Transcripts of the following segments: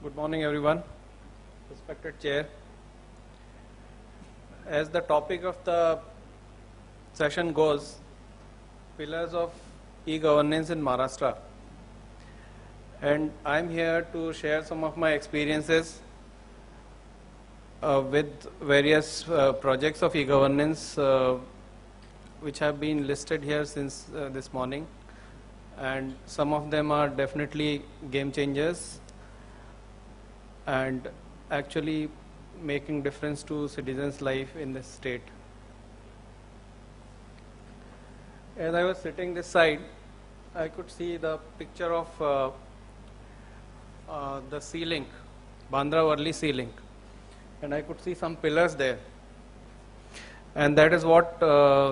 Good morning, everyone. Respected Chair. As the topic of the session goes, pillars of e-governance in Maharashtra. And I'm here to share some of my experiences with various projects of e-governance which have been listed here since this morning. And some of them are definitely game changers and actually making difference to citizens' life in this state. As I was sitting this side, I could see the picture of the sea link, Bandra-Worli sea link, and I could see some pillars there. And that is what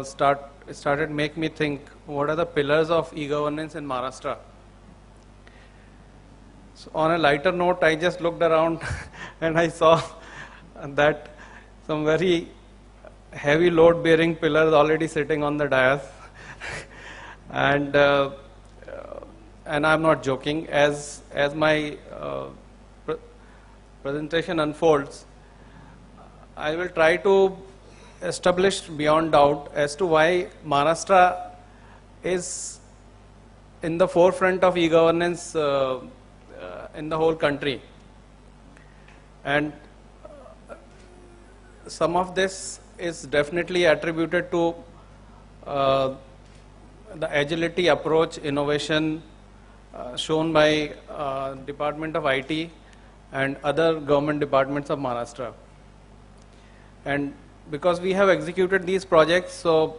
started make me think, what are the pillars of e-governance in Maharashtra? So on a lighter note, I just looked around and I saw that some very heavy load-bearing pillars already sitting on the dais. and I'm not joking. As my presentation unfolds, I will try to establish beyond doubt as to why Maharashtra is in the forefront of e-governance in the whole country. And some of this is definitely attributed to the agility approach, innovation shown by Department of IT and other government departments of Maharashtra. And because we have executed these projects, so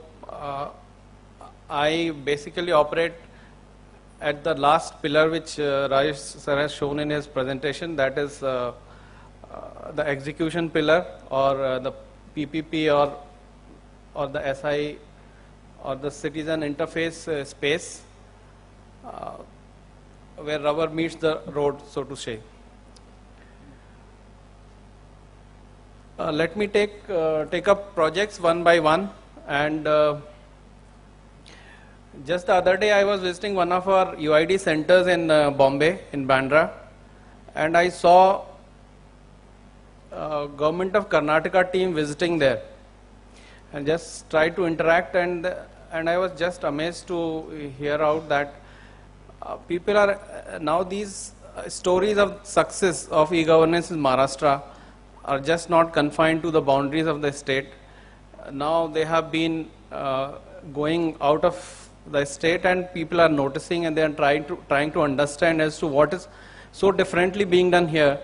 I basically operate at the last pillar which Rajesh sir has shown in his presentation, that is the execution pillar, or the PPP, or the SI, or the citizen interface space, where rubber meets the road, so to say. Let me take up projects one by one. And just the other day I was visiting one of our UID centers in Bombay, in Bandra, and I saw Government of Karnataka team visiting there, and just tried to interact, and I was just amazed to hear out that people are now, these stories of success of e-governance in Maharashtra are just not confined to the boundaries of the state. Now they have been going out of the state, and people are noticing, and they are trying to understand as to what is so differently being done here,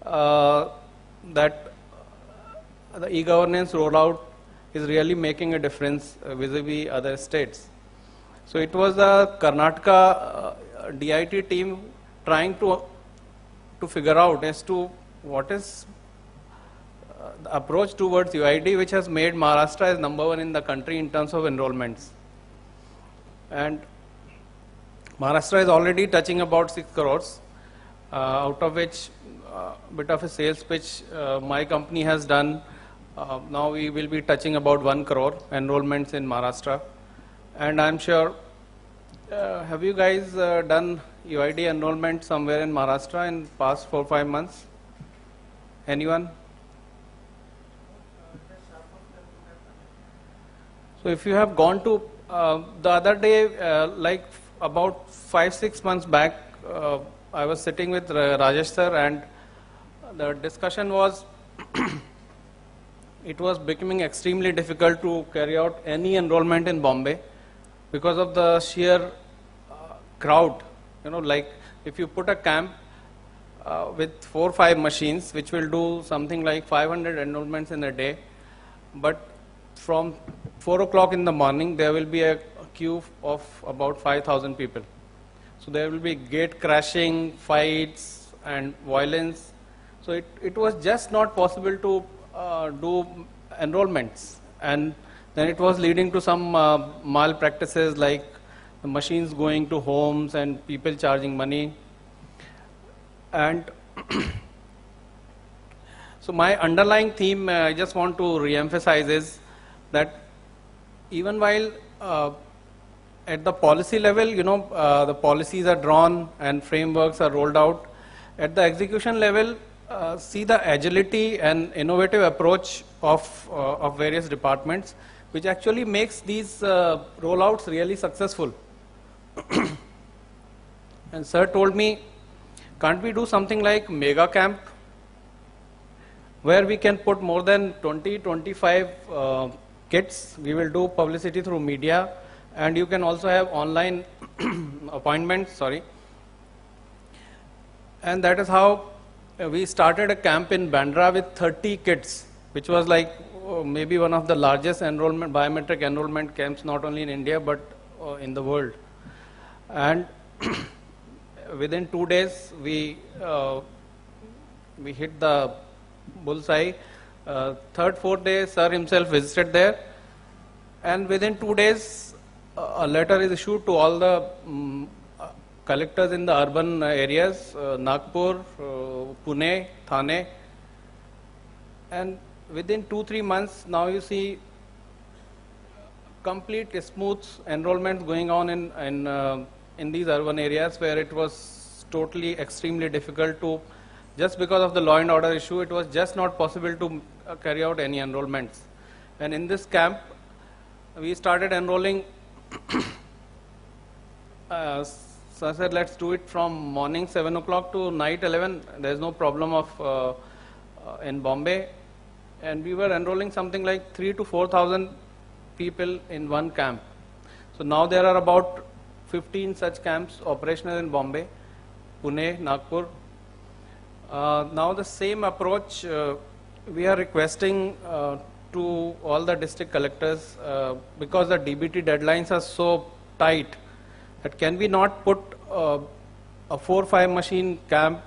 that the e-governance rollout is really making a difference vis-a-vis other states. So it was a Karnataka DIT team trying to figure out as to what is the approach towards UID, which has made Maharashtra as #1 in the country in terms of enrollments. And Maharashtra is already touching about 6 crores, out of which bit of a sales pitch my company has done. Now we will be touching about 1 crore enrollments in Maharashtra. And I'm sure, have you guys done UID enrollment somewhere in Maharashtra in past 4-5 months? Anyone? So if you have gone to, the other day, like about 5-6 months back, I was sitting with Rajesh sir, and the discussion was, it was becoming extremely difficult to carry out any enrollment in Bombay because of the sheer crowd. You know, like if you put a camp with 4 or 5 machines, which will do something like 500 enrollments in a day, but from 4 o'clock in the morning, there will be a queue of about 5,000 people. So there will be gate crashing, fights, and violence. So it was just not possible to do enrollments. And then it was leading to some malpractices, like the machines going to homes and people charging money. And so my underlying theme, I just want to re-emphasize, is that even while at the policy level, the policies are drawn and frameworks are rolled out, At the execution level, see the agility and innovative approach of various departments, which actually makes these rollouts really successful. And sir told me, can't we do something like mega camp, where we can put more than 25 kits. We will do publicity through media, and you can also have online appointments, sorry. And that is how we started a camp in Bandra with 30 kits, which was like maybe one of the largest enrollment, biometric enrollment camps, not only in India, but in the world. And within 2 days, we hit the bullseye. Third, fourth day, sir himself visited there, and within 2 days, a letter is issued to all the collectors in the urban areas, Nagpur, Pune, Thane, and within 2-3 months, now you see complete smooth enrollments going on in these urban areas where it was totally extremely difficult to, just because of the law and order issue, it was just not possible to carry out any enrollments. And in this camp, we started enrolling. So I said, let's do it from morning 7 o'clock to night 11. There's no problem of in Bombay. And we were enrolling something like 3,000 to 4,000 people in one camp. So now there are about 15 such camps operational in Bombay, Pune, Nagpur. Now the same approach we are requesting to all the district collectors, because the DBT deadlines are so tight, that can we not put a 4-5 machine camp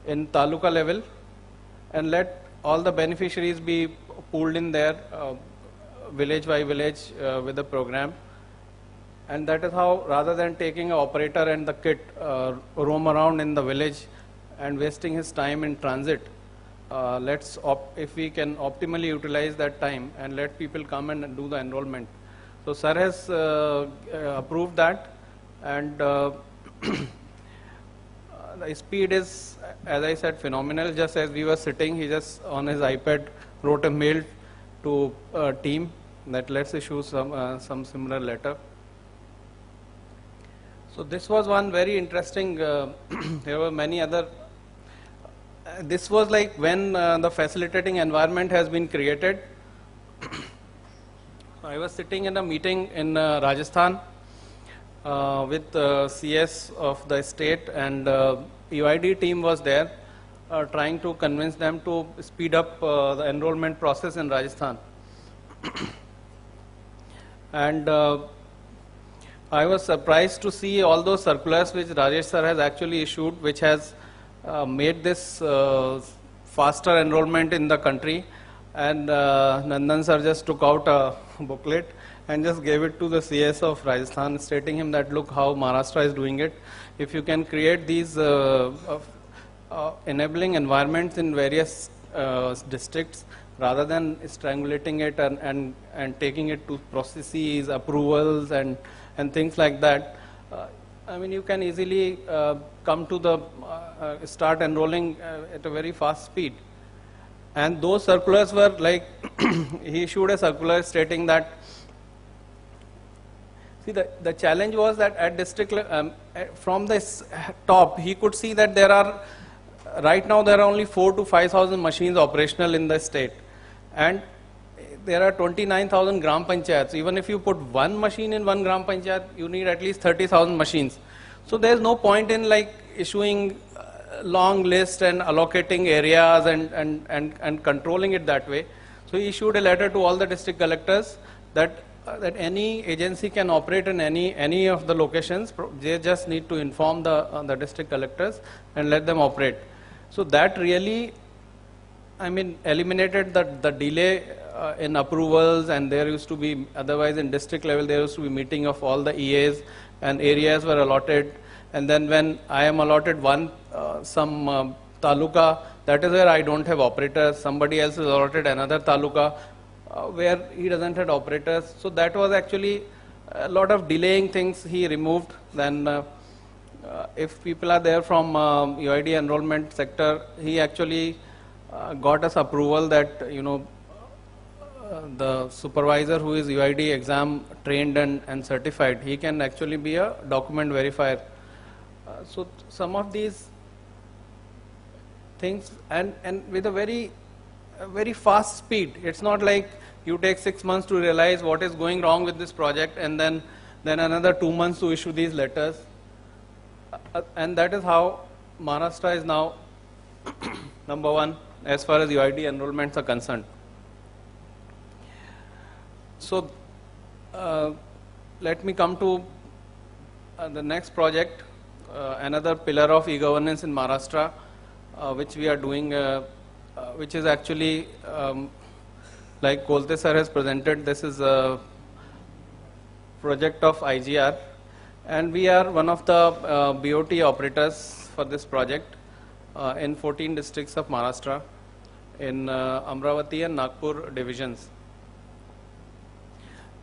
in taluka level and let all the beneficiaries be pooled in there, village by village with the program. And that is how, rather than taking an operator and the kit roam around in the village and wasting his time in transit, if we can optimally utilize that time and let people come and do the enrollment. So sir has approved that, and the speed is, as I said, phenomenal. Just as we were sitting, he just on his iPad wrote a mail to team that let's issue some similar letter. So this was one very interesting, there were many other. This was like when the facilitating environment has been created. I was sitting in a meeting in Rajasthan with CS of the state, and UID team was there trying to convince them to speed up the enrollment process in Rajasthan. And I was surprised to see all those circulars which Rajesh sir has actually issued, which has made this faster enrollment in the country. And Nandan sir just took out a booklet and just gave it to the CS of Rajasthan, stating him that look how Maharashtra is doing it. If you can create these enabling environments in various districts, rather than strangulating it and taking it to processes, approvals, and things like that, I mean, you can easily come to the start enrolling at a very fast speed. And those circulars were like, he issued a circular stating that, see, the challenge was that at district, from the top, he could see that there are, right now there are only 4,000 to 5,000 machines operational in the state. And there are 29,000 gram panchayats. Even if you put one machine in one gram panchayat, you need at least 30,000 machines. So there's no point in like issuing long list and allocating areas and controlling it that way. So he issued a letter to all the district collectors that any agency can operate in any of the locations. They just need to inform the district collectors and let them operate. So that really, I mean, eliminated the delay in approvals, and there used to be, otherwise in district level, there used to be meeting of all the EAs, and areas were allotted. And then when I am allotted some taluka, that is where I don't have operators. Somebody else is allotted another taluka where he doesn't have operators. So that was actually a lot of delaying things he removed. Then if people are there from UID enrollment sector, he actually got us approval that, the supervisor who is UID exam trained and certified, he can actually be a document verifier. So some of these things, and with a very fast speed. It's not like you take 6 months to realize what is going wrong with this project, and then another 2 months to issue these letters. And that is how Maharashtra is now number one as far as UID enrollments are concerned. So let me come to the next project, another pillar of e-governance in Maharashtra, which we are doing, which is actually, like Kolte sir has presented, this is a project of IGR, and we are one of the BOT operators for this project in 14 districts of Maharashtra, in Amravati and Nagpur divisions.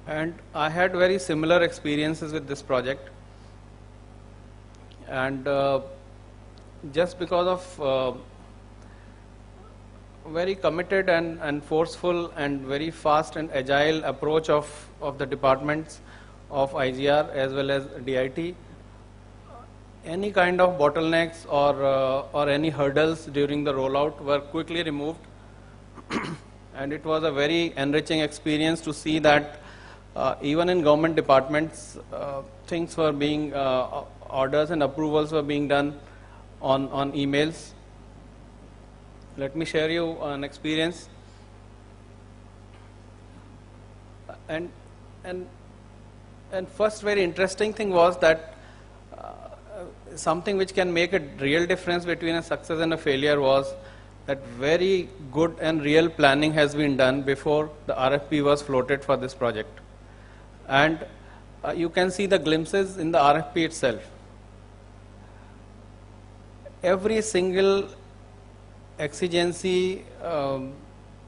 And I had very similar experiences with this project, and just because of very committed and forceful and very fast and agile approach of the departments of IGR as well as DIT, any kind of bottlenecks or any hurdles during the rollout were quickly removed. And it was a very enriching experience to see that even in government departments, things were being, orders and approvals were being done on emails. Let me share you an experience. And first very interesting thing was that something which can make a real difference between a success and a failure was that very good and real planning has been done before the RFP was floated for this project. And you can see the glimpses in the RFP itself. Every single exigency,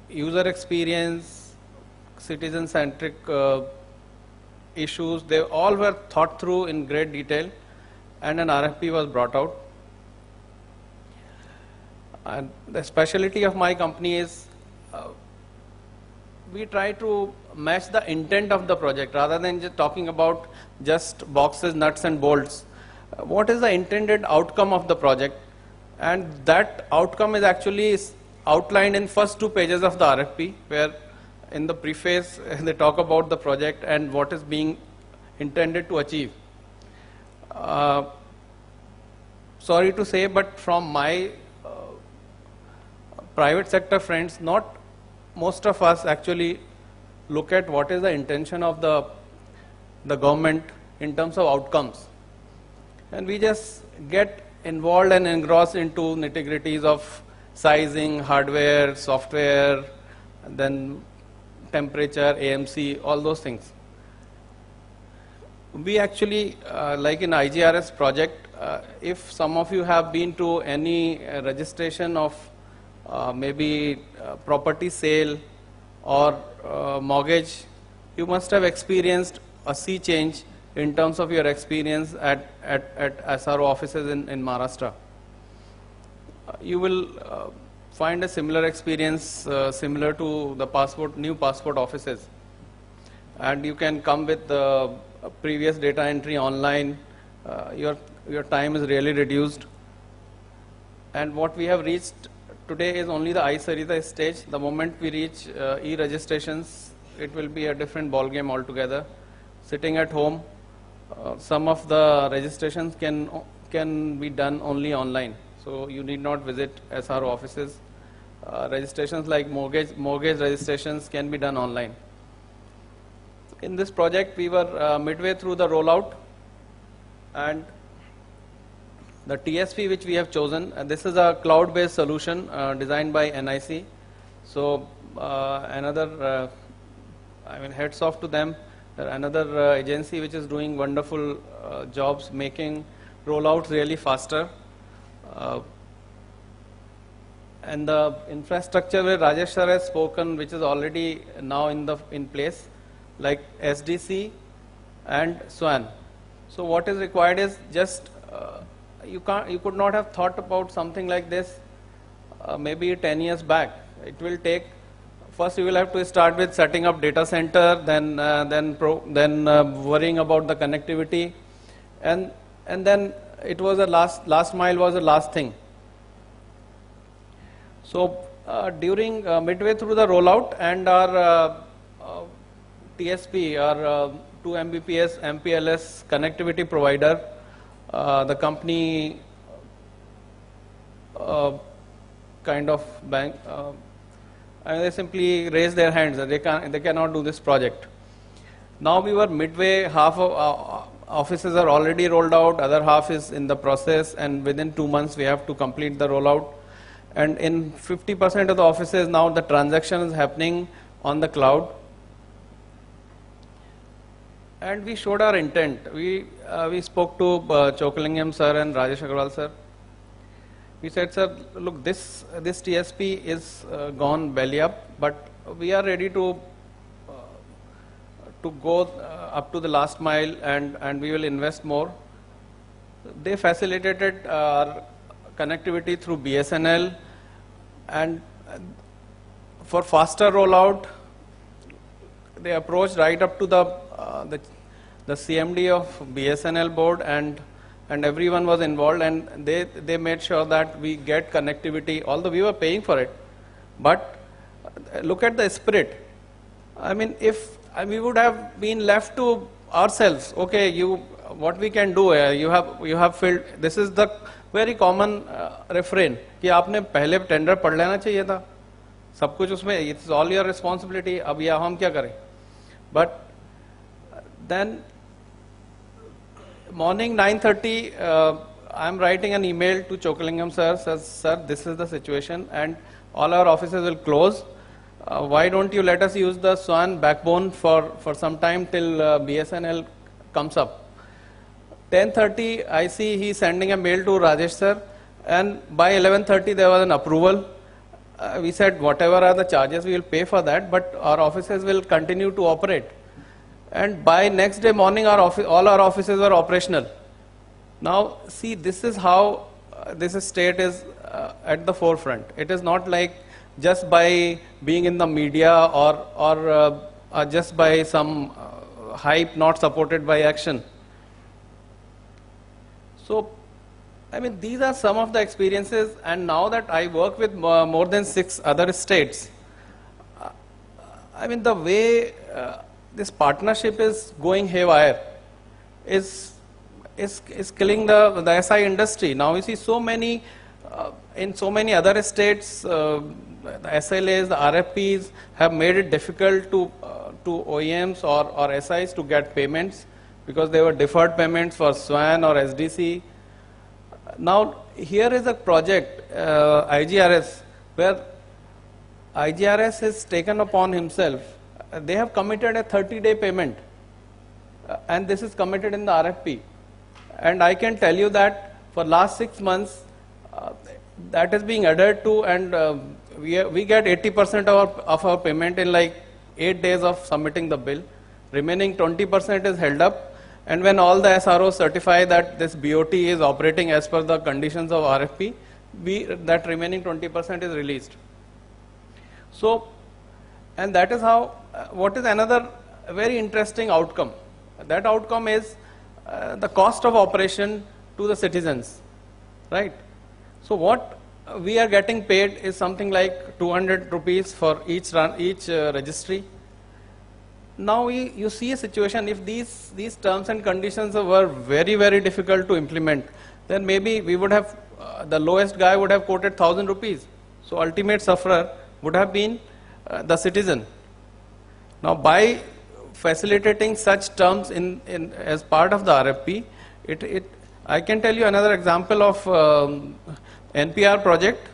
user experience, citizen-centric issues, they all were thought through in great detail, and an RFP was brought out. And the specialty of my company is we try to match the intent of the project rather than just talking about just boxes, nuts and bolts. What is the intended outcome of the project? And that outcome is actually outlined in first 2 pages of the RFP, where in the preface they talk about the project and what is being intended to achieve. Sorry to say, but from my private sector friends, not most of us actually look at what is the intention of the government in terms of outcomes. And we just get involved and engrossed into nitty-gritties of sizing, hardware, software, and then temperature, AMC, all those things. We actually, like in IGRS project, if some of you have been to any registration of maybe property sale or mortgage, you must have experienced a sea change in terms of your experience at SRO offices in Maharashtra. You will find a similar experience similar to the new passport offices. And you can come with the previous data entry online. Your time is really reduced. And what we have reached today is only the I-Sarita stage. The moment we reach e-registrations, it will be a different ballgame altogether. Sitting at home, some of the registrations can be done only online. So you need not visit SRO offices. Registrations like mortgage registrations can be done online. In this project, we were midway through the rollout, and the TSP which we have chosen, this is a cloud-based solution designed by NIC. So another, hats off to them. Another agency which is doing wonderful jobs, making rollouts really faster. And the infrastructure where Rajesh sir has spoken, which is already now in place, like SDC and SWAN. So what is required is just you could not have thought about something like this maybe 10 years back. It will take, first you will have to start with setting up data center, then worrying about the connectivity, and then it was a last mile was the last thing. So during midway through the rollout, and our TSP, our 2 Mbps MPLS connectivity provider, the company kind of bank, and they simply raised their hands that they cannot do this project. Now we were midway, half of offices are already rolled out, other half is in the process, and within 2 months we have to complete the rollout. And in 50% of the offices now the transaction is happening on the cloud. And we showed our intent. We spoke to Chokalingam sir and Rajesh Agarwal sir. We said, sir, look, this TSP is gone belly up, but we are ready to go up to the last mile, and we will invest more. They facilitated our connectivity through BSNL, and for faster rollout, they approached right up to the CMD of BSNL board, and everyone was involved, and they made sure that we get connectivity, although we were paying for it. But look at the spirit. I mean, if we would have been left to ourselves, okay, what we can do, you have filled, this is the very common refrain कि आपने पहले tender पढ़ लेना चाहिए था, सब कुछ उसमें, it's all your responsibility, अब या हम क्या करें. But then morning 9:30, I am writing an email to Chokalingam sir, says, sir, this is the situation and all our offices will close. Why don't you let us use the SWAN backbone for some time till BSNL comes up. 10:30, I see he sending a mail to Rajesh sir, and by 11:30 there was an approval. We said whatever are the charges we will pay for that, but our offices will continue to operate. And by next day morning all our offices were operational. Now see, this is how this state is at the forefront. It is not like just by being in the media or just by some hype not supported by action. So, I mean, these are some of the experiences, and now that I work with more than 6 other states, I mean, the way this partnership is going haywire is killing the SI industry. Now we see so many, in so many other states, the SLAs, the RFPs have made it difficult to OEMs or SIs to get payments, because they were deferred payments for SWAN or SDC. Now, here is a project, IGRS, where IGRS has taken upon himself. They have committed a 30-day payment, and this is committed in the RFP. And I can tell you that for last 6 months, that is being adhered to, and we get 80% of our payment in like 8 days of submitting the bill. Remaining 20% is held up. And when all the SROs certify that this BOT is operating as per the conditions of RFP, that remaining 20% is released. So, and that is how, what is another very interesting outcome? That outcome is the cost of operation to the citizens, right? So what we are getting paid is something like 200 rupees for each registry. Now you see a situation, if these terms and conditions were very, very difficult to implement, then maybe we would have, the lowest guy would have quoted 1,000 rupees. So ultimate sufferer would have been the citizen. Now by facilitating such terms as part of the RFP, I can tell you another example of NPR project,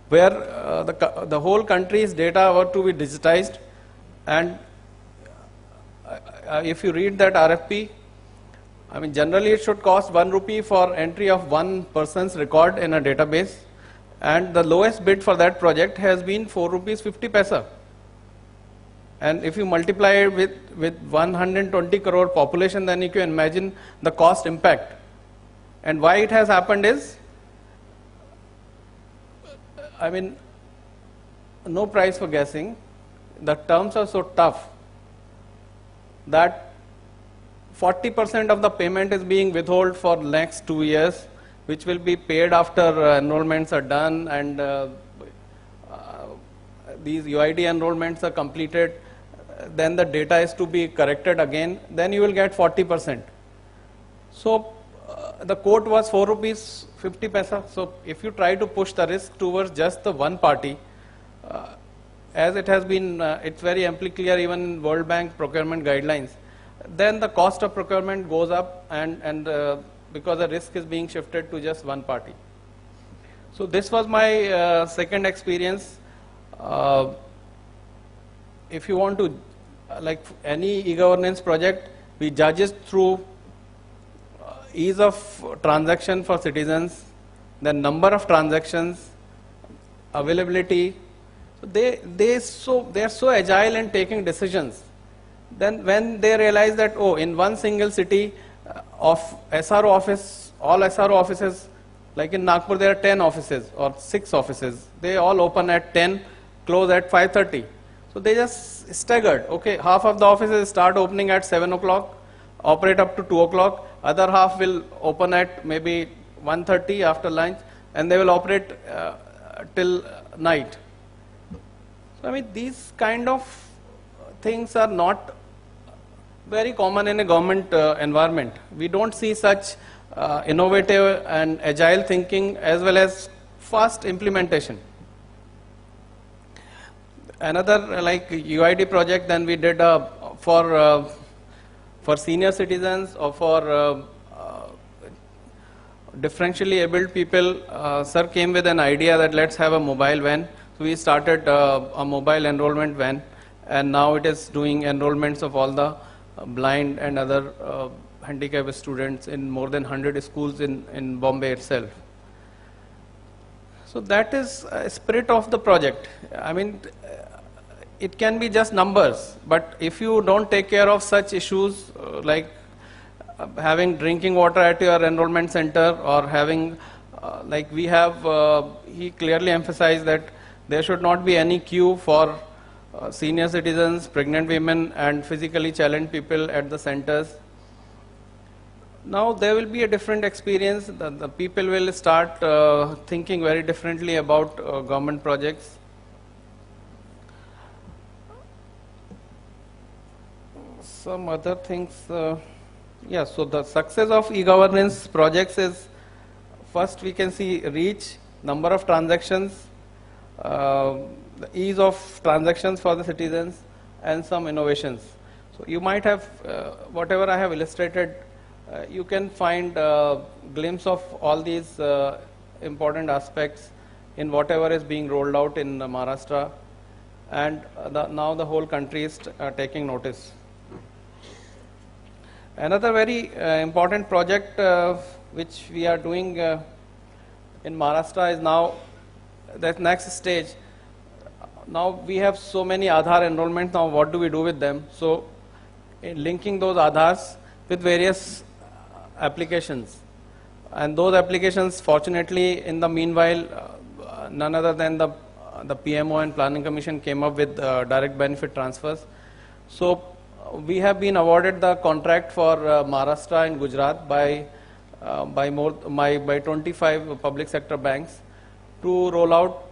where the whole country's data were to be digitized, and if you read that RFP, I mean, generally it should cost 1 rupee for entry of one person's record in a database, and the lowest bid for that project has been 4 rupees 50 paisa. And if you multiply it with 120 crore population, then you can imagine the cost impact. And why it has happened is, I mean, no price for guessing. The terms are so tough that 40% of the payment is being withheld for next 2 years, which will be paid after enrollments are done and these UID enrollments are completed. Then the data is to be corrected again. Then you will get 40%. So the quote was 4 rupees 50 paisa. So if you try to push the risk towards just the one party, as it has been, it's very amply clear even in World Bank procurement guidelines, then the cost of procurement goes up and because the risk is being shifted to just one party. So this was my second experience. If you want to, like any e-governance project, we judge it through ease of transaction for citizens, the number of transactions, availability. So they are so agile in taking decisions. Then when they realize that, oh, in one single city of SRO office, all SRO offices, like in Nagpur there are 10 offices or 6 offices. They all open at 10, close at 5:30. So they just staggered. Okay, half of the offices start opening at 7 o'clock, operate up to 2 o'clock. Other half will open at maybe 1:30 after lunch, and they will operate till night. So I mean, these kind of things are not very common in a government environment. We don't see such innovative and agile thinking as well as fast implementation. Another like UID project then we did for senior citizens or for differentially abled people. Sir came with an idea that let's have a mobile van. So we started a mobile enrollment van, and now it is doing enrollments of all the blind and other handicapped students in more than 100 schools in Bombay itself. So that is a spirit of the project. I mean, it can be just numbers, but if you don't take care of such issues like having drinking water at your enrollment center or having, like we have, he clearly emphasized that there should not be any queue for senior citizens, pregnant women and physically challenged people at the centers. Now there will be a different experience. The people will start thinking very differently about government projects. Some other things, yeah, so the success of e-governance projects is, first we can see reach, number of transactions, the ease of transactions for the citizens, and some innovations. So you might have, whatever I have illustrated, you can find a glimpse of all these important aspects in whatever is being rolled out in Maharashtra, and now the whole country is taking notice. Another very important project which we are doing in Maharashtra is now that next stage. Now we have so many Aadhaar enrollments, now what do we do with them? So in linking those Aadhaars with various applications, and those applications fortunately in the meanwhile none other than the PMO and Planning Commission came up with direct benefit transfers. So we have been awarded the contract for Maharashtra and Gujarat by 25 public sector banks to roll out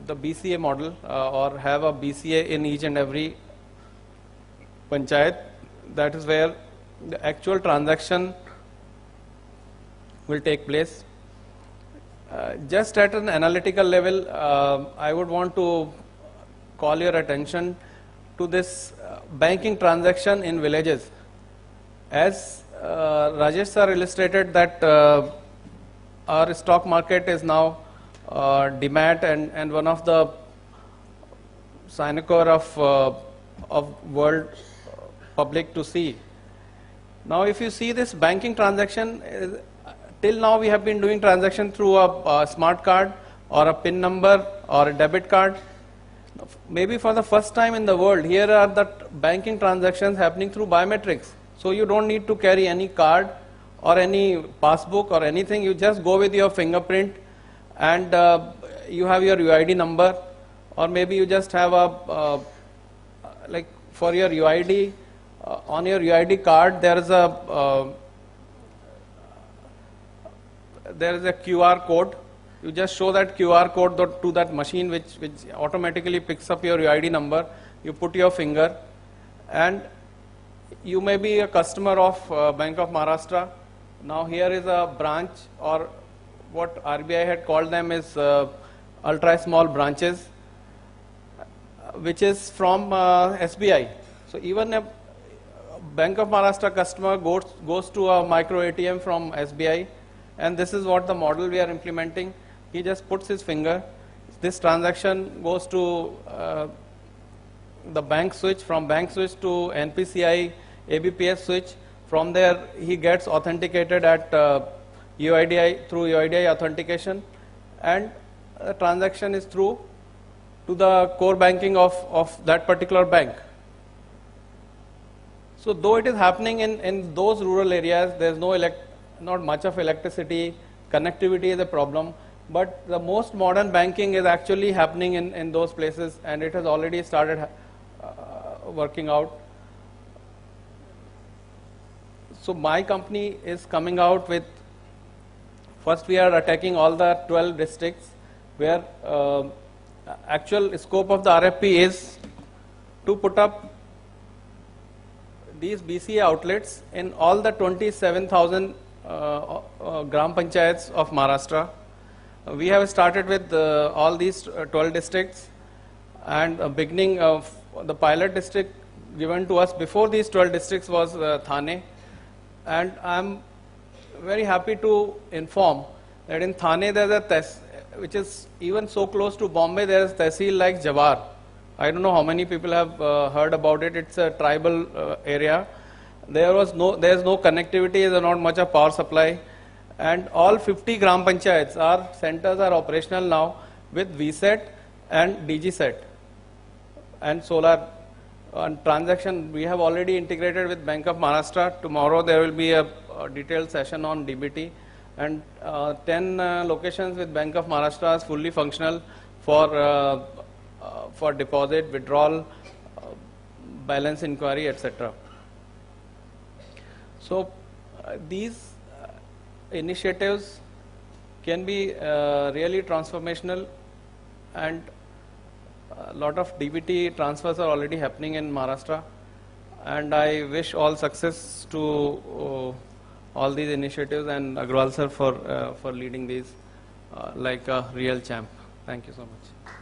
the BCA model or have a BCA in each and every panchayat. That is where the actual transaction will take place. Just at an analytical level, I would want to call your attention to this banking transaction in villages. As Rajesh sir illustrated that our stock market is now DMAT and one of the sinecure of world public to see. Now if you see this banking transaction, till now we have been doing transaction through a smart card or a PIN number or a debit card. Maybe for the first time in the world, here are the banking transactions happening through biometrics. So you don't need to carry any card or any passbook or anything, you just go with your fingerprint, and you have your UID number, or maybe you just have a like for your UID, on your UID card there is a QR code. You just show that QR code to that machine, which automatically picks up your UID number. You put your finger, and you may be a customer of Bank of Maharashtra. Now here is a branch, or what RBI had called them is ultra small branches, which is from SBI. So even a Bank of Maharashtra customer goes to a micro ATM from SBI, and this is what the model we are implementing. He just puts his finger. This transaction goes to the bank switch, from bank switch to NPCI ABPS switch. From there, he gets authenticated at UIDI through UIDI authentication, and the transaction is through to the core banking of that particular bank. So though it is happening in those rural areas, there is not much of electricity, connectivity is a problem, but the most modern banking is actually happening in those places, and it has already started working out. So my company is coming out with, first we are attacking all the 12 districts where actual scope of the RFP is to put up these BCA outlets in all the 27,000 gram panchayats of Maharashtra. We have started with all these 12 districts, and beginning of the pilot district given to us before these 12 districts was Thane, and I'm very happy to inform that in Thane there is a which is even so close to Bombay, there is Tehsil like Jawar. I don't know how many people have heard about it. It's a tribal area. There is no connectivity, there is not much of power supply, and all 50 gram panchayats, our centers are operational now with VSET and DGSET and solar. On transaction, we have already integrated with Bank of Maharashtra. Tomorrow there will be a detailed session on DBT, and 10 locations with Bank of Maharashtra is fully functional for deposit, withdrawal, balance inquiry, etc. So these initiatives can be really transformational, and a lot of DBT transfers are already happening in Maharashtra, and I wish all success to all these initiatives, and Agrawal sir for leading these like a real champ. Thank you so much.